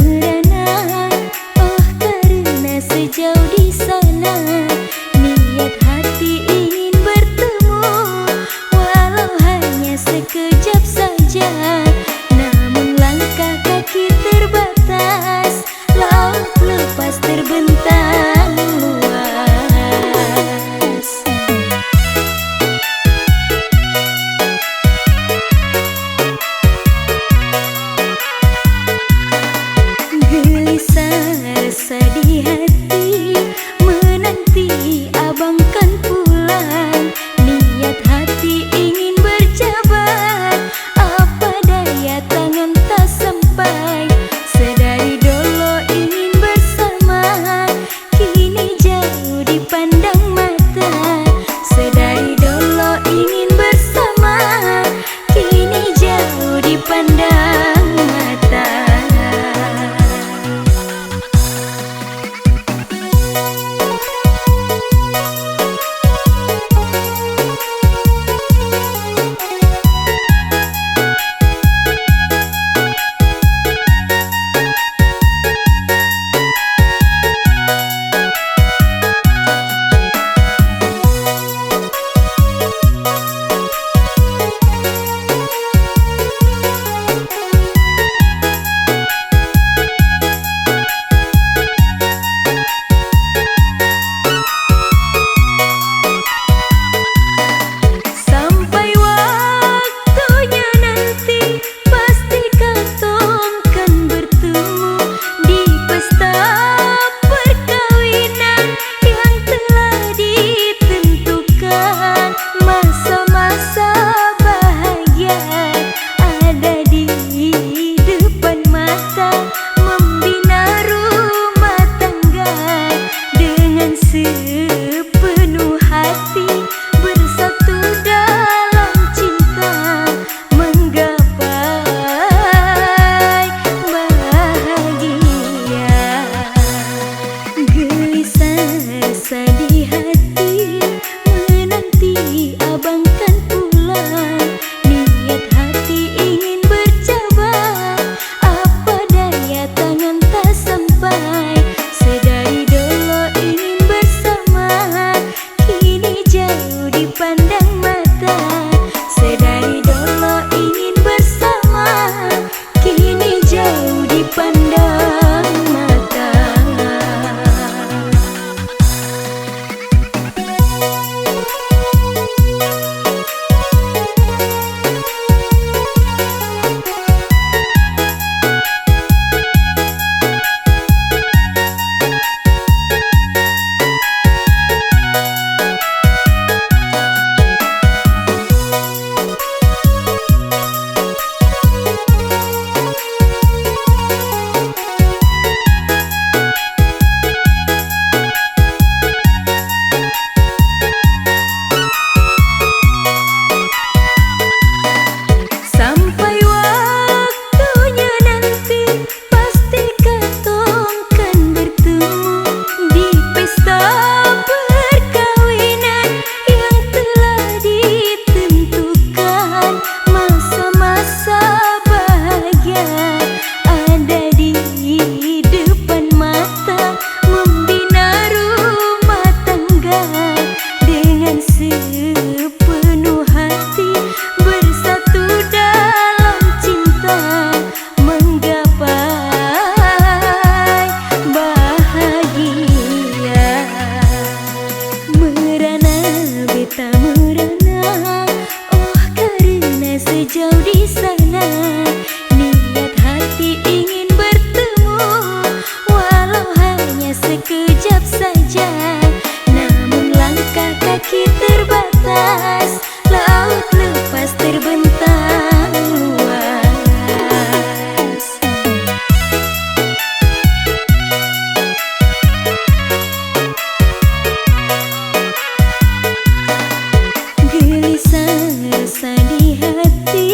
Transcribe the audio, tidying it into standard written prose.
merana. Oh karena sejauh di sana niat hati ingin bertemu, walau hanya sekejap saja. Namun langkah kaki terbatas, laut lepas terbentang luas. Gelisah rasa di hati, menanti abang kan pulang. Niat hati ingin berjabat, apa daya tangan tak sampai. Sedari dulu ingin bersama, kini jauh dipandang mata. Sedari dulu ingin bersama, kini jauh dipandang mata. Sepenuh hati bersatu dalam cinta, menggapai bahagia. Gelisah rasa di hati, menanti abang kan pulang. Niat hati ingin berjabat, apa daya tangan tak sampai. Sedari dulu ingin bersama, kini jauh dipandang mata. Sedari dulu ingin bersama, kini jauh dipandang mata. Sepenuh hati bersatu dalam cinta, menggapai bahagia. Merana beta merana, oh karena sejauh di sana niat hati ingin bertemu, walau hanya sekejap saja. Namun langkah kaki terbatas, laut lepas terbentang luas. Gelisah rasa di hati,